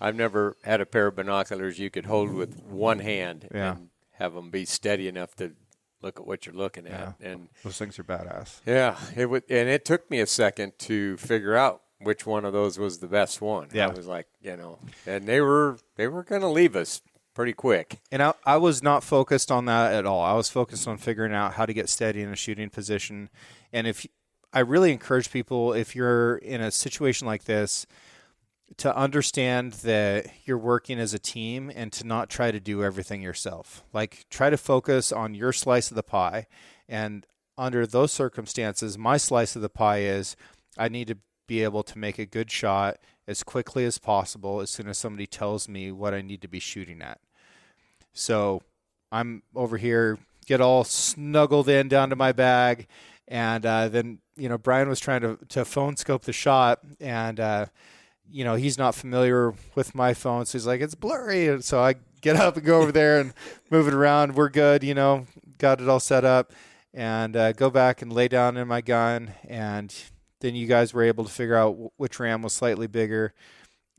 I've never had a pair of binoculars you could hold with one hand and have them be steady enough to look at what you're looking at. And those things are badass. Yeah, and it took me a second to figure out which one of those was the best one. Yeah. I was like, and they were going to leave us pretty quick. And I was not focused on that at all. I was focused on figuring out how to get steady in a shooting position. And I really encourage people, if you're in a situation like this, to understand that you're working as a team and to not try to do everything yourself. Like, try to focus on your slice of the pie. And under those circumstances, my slice of the pie is I need to be able to make a good shot as quickly as possible as soon as somebody tells me what I need to be shooting at. So I'm over here, get all snuggled in down to my bag, and then Brian was trying to phone scope the shot, and he's not familiar with my phone, so he's like, it's blurry. And so I get up and go over there and move it around. We're good, got it all set up, and go back and lay down in my gun. And then you guys were able to figure out which ram was slightly bigger.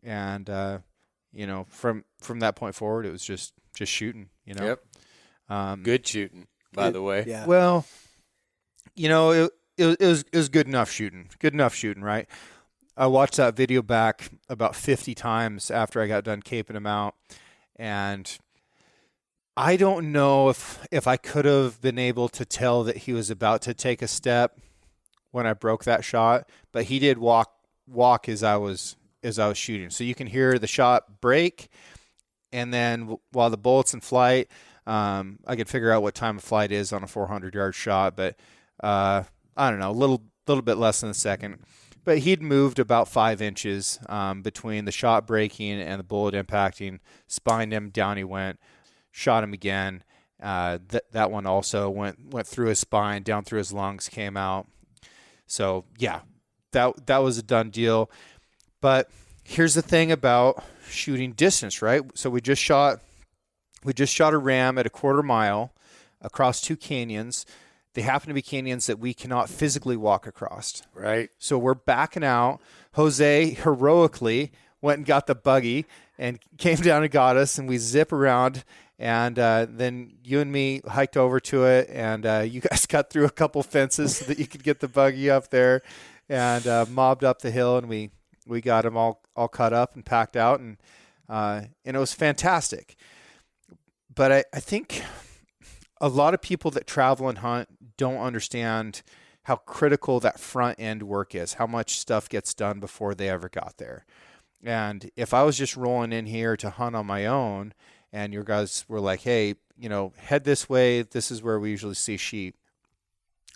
And, from that point forward, it was just shooting, Yep. Good shooting, by the way. Yeah. Well, it was good enough shooting. Good enough shooting, right? I watched that video back about 50 times after I got done caping him out, and I don't know if I could have been able to tell that he was about to take a step when I broke that shot, but he did walk as I was shooting. So you can hear the shot break, and then while the bullet's in flight, I could figure out what time of flight is on a 400-yard shot, but I don't know, a little bit less than a second. But he'd moved about 5 inches between the shot breaking and the bullet impacting, spined him, down he went. shot him again. That one also went through his spine, down through his lungs, came out. So yeah, that was a done deal. But here's the thing about shooting distance, right? So we just shot a ram at a 1/4 mile across 2 canyons. They happen to be canyons that we cannot physically walk across. Right. So we're backing out. Jose heroically went and got the buggy and came down and got us, and we zip around. And then you and me hiked over to it, and you guys cut through a couple fences so that you could get the buggy up there, and mobbed up the hill, and we got them all cut up and packed out, and it was fantastic. But I think a lot of people that travel and hunt don't understand how critical that front end work is, how much stuff gets done before they ever got there. And if I was just rolling in here to hunt on my own, and your guys were like, hey, head this way, this is where we usually see sheep,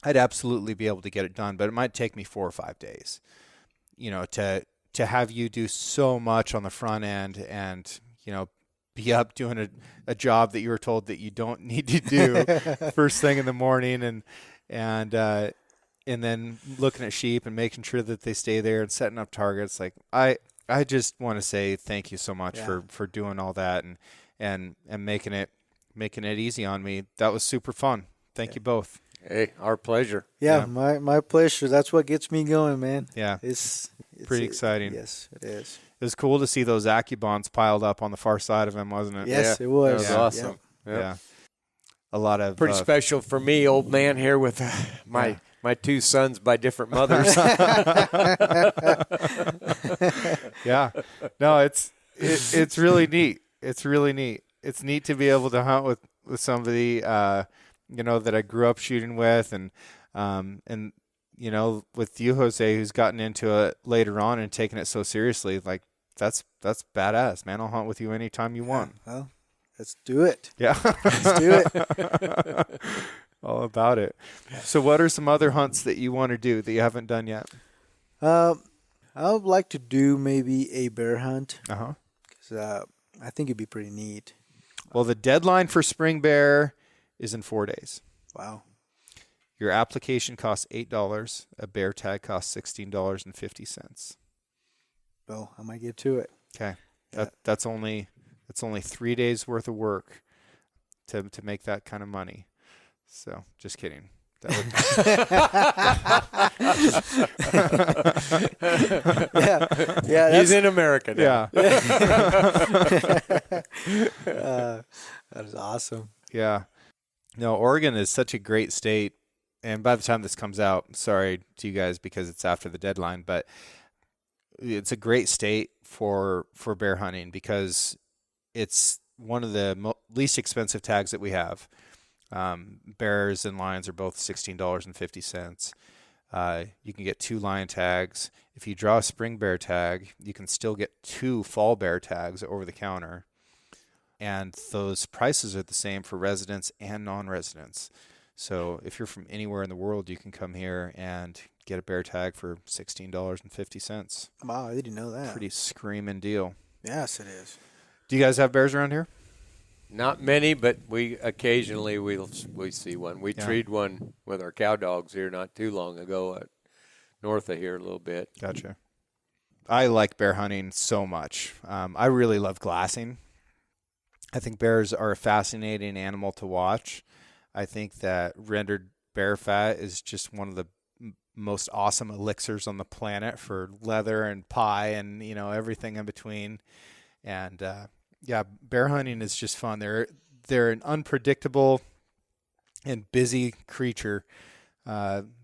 I'd absolutely be able to get it done, but it might take me 4 or 5 days, to have you do so much on the front end and, be up doing a job that you were told that you don't need to do first thing in the morning, and then looking at sheep and making sure that they stay there and setting up targets. Like I just want to say thank you so much for doing all that and making it easy on me. That was super fun. Thank you both. Hey, our pleasure. Yeah, my pleasure. That's what gets me going, man. Yeah. It's pretty exciting. Yes, it is. It was cool to see those Accubons piled up on the far side of him, wasn't it? Yes, it was. That was awesome. Yep. Yeah. A lot of pretty special for me, old man here with my 2 sons by different mothers. Yeah. No, it's really neat. It's really neat. It's neat to be able to hunt with somebody that I grew up shooting with, and with you, Jose, who's gotten into it later on and taken it so seriously. Like that's badass, man. I'll hunt with you anytime you want. Well, let's do it. Yeah. Let's do it. All about it. So what are some other hunts that you want to do that you haven't done yet? I would like to do maybe a bear hunt. Uh-huh. Because I think it'd be pretty neat. Well, the deadline for spring bear is in 4 days. Wow. Your application costs $8. A bear tag costs $16.50. Well, I might get to it. Okay. That's only 3 days worth of work to make that kind of money. So, just kidding. Yeah. He's in America now. Yeah. That is awesome. Yeah. No, Oregon is such a great state. And by the time this comes out, sorry to you guys because it's after the deadline, but it's a great state for bear hunting because it's one of the least expensive tags that we have. Bears and lions are both $16.50. You can get 2 lion tags. If you draw a spring bear tag, you can still get 2 fall bear tags over the counter. And those prices are the same for residents and non-residents. So if you're from anywhere in the world, you can come here and get a bear tag for $16.50. Wow, I didn't know that. Pretty screaming deal. Yes, it is. Do you guys have bears around here? Not many, but we occasionally we see one. We treed one with our cow dogs here not too long ago, north of here a little bit. Gotcha. I like bear hunting so much. I really love glassing. I think bears are a fascinating animal to watch. I think that rendered bear fat is just one of the most awesome elixirs on the planet for leather and pie and everything in between. And bear hunting is just fun. They're an unpredictable and busy creature.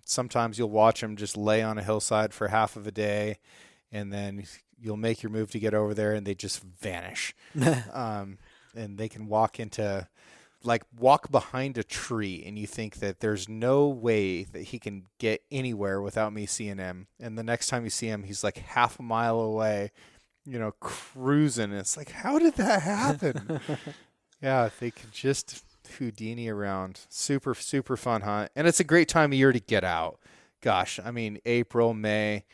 Sometimes you'll watch them just lay on a hillside for half of a day, and then you'll make your move to get over there, and they just vanish. And they can walk behind a tree, and you think that there's no way that he can get anywhere without me seeing him. And the next time you see him, he's like half a mile away, cruising. It's like, how did that happen? Yeah, they could just Houdini around. Super, super fun hunt. And it's a great time of year to get out. Gosh, I mean, April, May,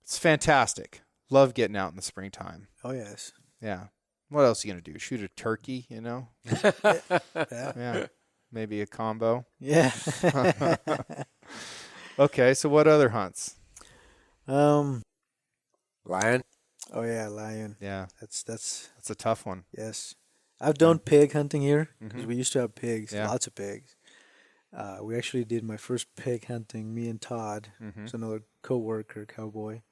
it's fantastic. Love getting out in the springtime. Oh, yes. Yeah. What else are you going to do? Shoot a turkey, you know? Yeah. Maybe a combo. Yeah. Okay, so what other hunts? Lion? Oh yeah, lion. Yeah, That's that's a tough one. yes. I've done pig hunting here because Mhm. we used to have pigs, Yeah. lots of pigs. We actually did my first pig hunting. Me and Todd, Mhm. who's another coworker, cowboy.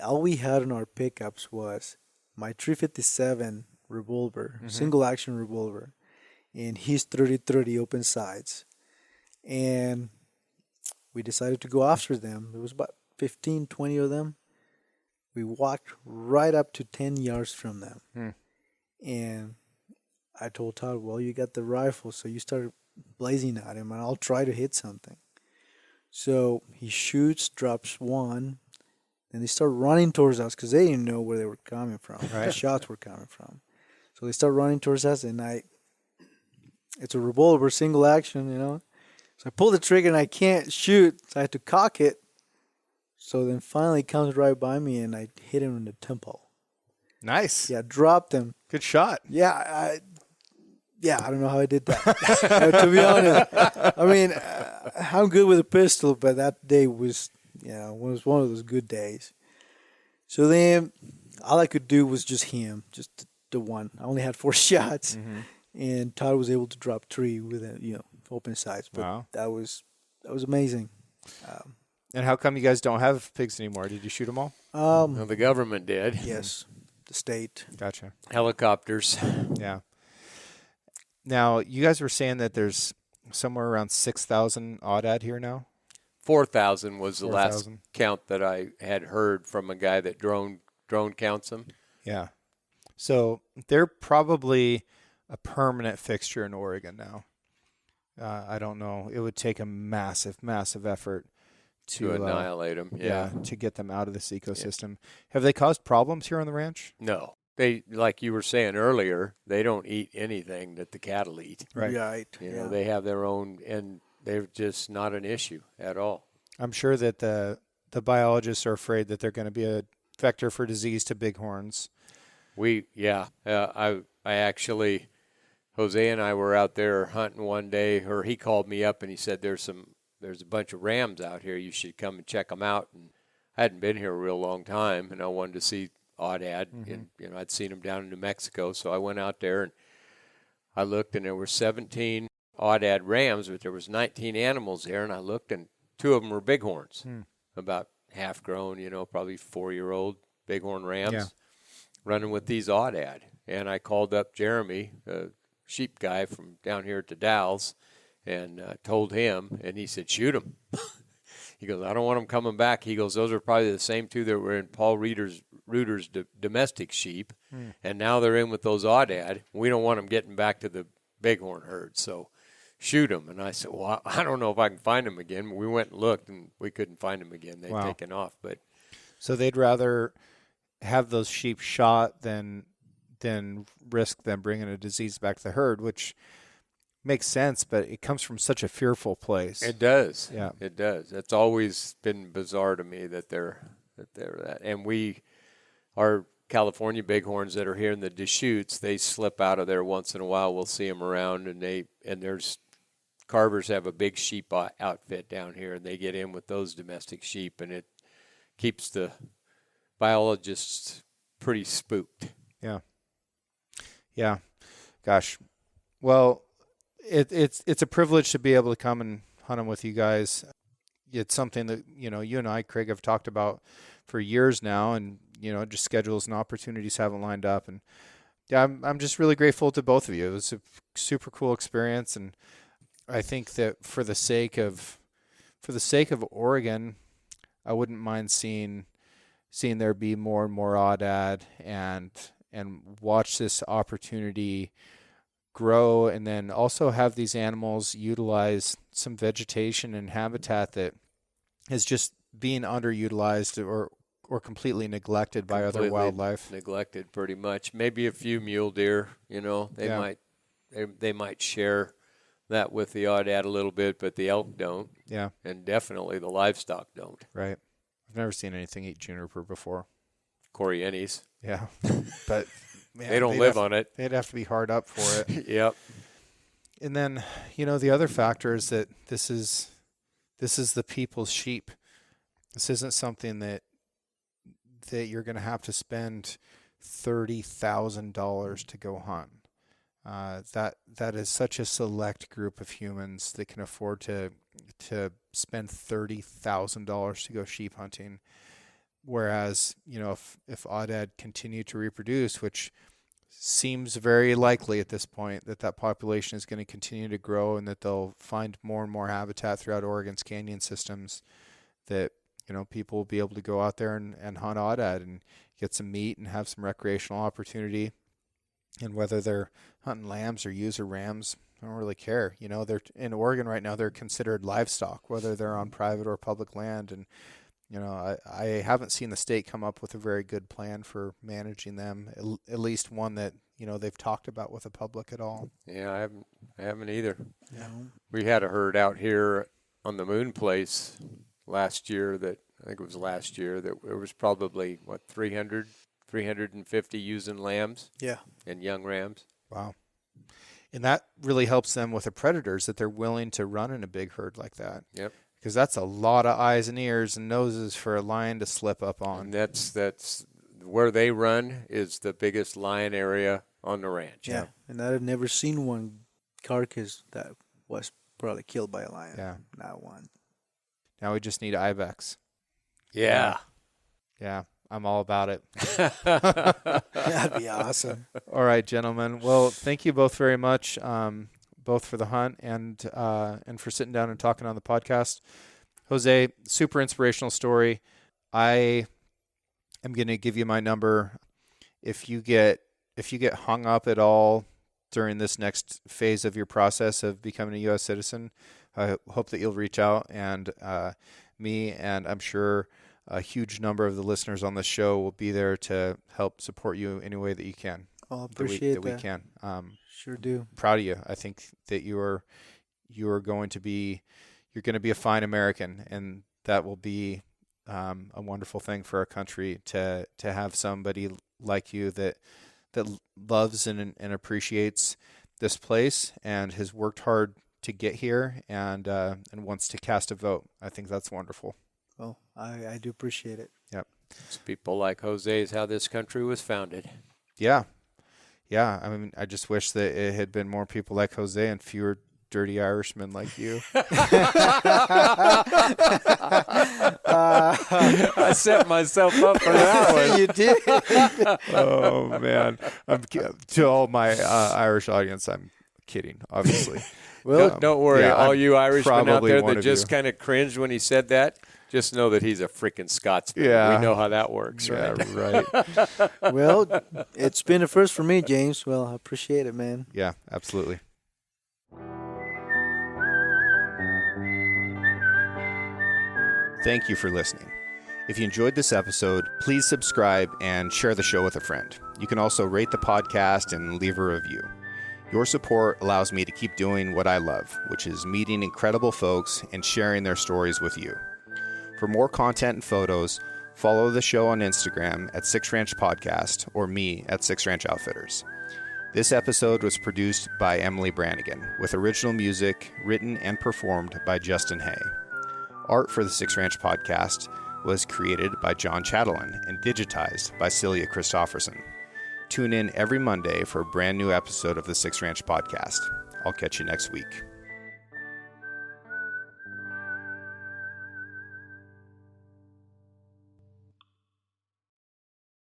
All we had in our pickups was my 357 revolver, single action revolver, and his 30-30 open sights. And we decided to go after them. There was about 15, 20 of them. We walked right up to 10 yards from them. Hmm. And I told Todd, well, you got the rifle, so you start blazing at him, and I'll try to hit something. So he shoots, drops one, and they start running towards us because they didn't know where they were coming from. Right. The shots were coming from. So they start running towards us, and it's a revolver, single action, you know. So I pull the trigger, and I can't shoot, so I had to cock it. So then finally he comes right by me, and I hit him in the temple. Nice. Yeah, dropped him. Good shot. Yeah, I don't know how I did that. To be honest, I mean, I'm good with a pistol, but that day was, was one of those good days. So then, all I could do was just him, just the one. I only had 4 shots, and Todd was able to drop 3 with open sights. But Wow. that was amazing. And how come you guys don't have pigs anymore? Did you shoot them all? Well, the government did. Yes, the state. Gotcha. Helicopters. Yeah. Now, you guys were saying that there's somewhere around 6,000 aoudad here now? 4,000 was the last 4,000. count that I had heard from a guy that drone counts them. Yeah. So they're probably a permanent fixture in Oregon now. I don't know. It would take a massive, massive effort To annihilate them. Yeah. to get them out of this ecosystem. Have they caused problems here on the ranch? No. They, like you were saying earlier, they don't eat anything that the cattle eat. Right. You know, they have their own, and they're just not an issue at all. I'm sure that the biologists are afraid that they're going to be a vector for disease to bighorns. I actually, Jose and I were out there hunting one day, or he called me up and he said, there's a bunch of rams out here. You should come and check them out. And I hadn't been here a real long time, and I wanted to see aoudad. And I'd seen them down in New Mexico, so I went out there and I looked, and there were 17 aoudad rams, but there was 19 animals there. And I looked, and 2 of them were bighorns, about half grown, probably 4-year-old bighorn rams, running with these aoudad. And I called up Jeremy, the sheep guy from down here at the Dalles, and told him, and he said, shoot them. He goes, I don't want them coming back. He goes, those are probably the same 2 that were in Paul Reuter's domestic sheep, and now they're in with those aoudad. We don't want them getting back to the bighorn herd, so shoot them. And I said, well, I don't know if I can find them again. We went and looked, and we couldn't find them again. They'd taken off. But So they'd rather have those sheep shot than risk them bringing a disease back to the herd, which makes sense, but it comes from such a fearful place. it does. Yeah. It does. It's always been bizarre to me that they're that. And our California bighorns that are here in the Deschutes, they slip out of there once in a while. We'll see them around, and there's carvers have a big sheep outfit down here, and they get in with those domestic sheep, and it keeps the biologists pretty spooked. Yeah. Gosh. Well, it's a privilege to be able to come and hunt them with you guys. It's something that, you and I, Craig, have talked about for years now, and, just schedules and opportunities haven't lined up. And yeah, I'm just really grateful to both of you. It was a super cool experience. And I think that for the sake of Oregon, I wouldn't mind seeing there be more and more aoudad and watch this opportunity grow, and then also have these animals utilize some vegetation and habitat that is just being underutilized or completely neglected by other wildlife. Neglected, pretty much. Maybe a few mule deer. They might share that with the aoudad a little bit, but the elk don't. Yeah, and definitely the livestock don't. Right. I've never seen anything eat juniper before. Corianis. Yeah, but Man, they don't live on it. They'd have to be hard up for it. Yep. And then, the other factor is that this is the people's sheep. This isn't something that you're going to have to spend $30,000 to go hunt. That is such a select group of humans that can afford to spend $30,000 to go sheep hunting. Whereas, if Aoudad continue to reproduce, which seems very likely at this point, that population is going to continue to grow and that they'll find more and more habitat throughout Oregon's canyon systems, that people will be able to go out there and hunt Aoudad and get some meat and have some recreational opportunity. And whether they're hunting lambs or ewes or rams, I don't really care. They're in Oregon right now, they're considered livestock, whether they're on private or public land. And I haven't seen the state come up with a very good plan for managing them, at least one that they've talked about with the public at all. Yeah, I haven't either. Yeah. We had a herd out here on the Moon Place last year that there was probably 350 ewes and lambs. Yeah. And young rams. Wow. And that really helps them with the predators, that they're willing to run in a big herd like that. Yep. Because that's a lot of eyes and ears and noses for a lion to slip up on. And that's where they run is the biggest lion area on the ranch. Yeah. And I've never seen one carcass that was probably killed by a lion. Yeah. Not one. Now we just need ibex. Yeah. Yeah. I'm all about it. That'd be awesome. All right, gentlemen. Well, thank you both very much, both for the hunt and for sitting down and talking on the podcast. Jose, super inspirational story. I am going to give you my number. If you get hung up at all during this next phase of your process of becoming a U.S. citizen, I hope that you'll reach out, and me and I'm sure a huge number of the listeners on this show will be there to help support you any way that you can. I'll appreciate that. We can. Sure do. Proud of you. I think that you are going to be a fine American, and that will be a wonderful thing for our country to have somebody like you that loves and appreciates this place and has worked hard to get here and wants to cast a vote. I think that's wonderful. Well, I do appreciate it. Yep. It's people like Jose is how this country was founded. Yeah. Yeah. I mean, I just wish that it had been more people like Jose and fewer dirty Irishmen like you. I set myself up for that one. You did. Oh, man. To all my Irish audience, I'm kidding, obviously. Well, don't worry. Yeah, all I'm you Irishmen out probably there one that of just you. kind of cringed when he said that, just know that he's a freaking Scotsman. Yeah. We know how that works, right? Yeah, right. Well, it's been a first for me, James. Well, I appreciate it, man. Yeah, absolutely. Thank you for listening. If you enjoyed this episode, please subscribe and share the show with a friend. You can also rate the podcast and leave a review. Your support allows me to keep doing what I love, which is meeting incredible folks and sharing their stories with you. For more content and photos, follow the show on Instagram at Six Ranch Podcast or me at Six Ranch Outfitters. This episode was produced by Emily Brannigan, with original music written and performed by Justin Hay. Art for the Six Ranch Podcast was created by John Chatelain and digitized by Celia Christofferson. Tune in every Monday for a brand new episode of the Six Ranch Podcast. I'll catch you next week.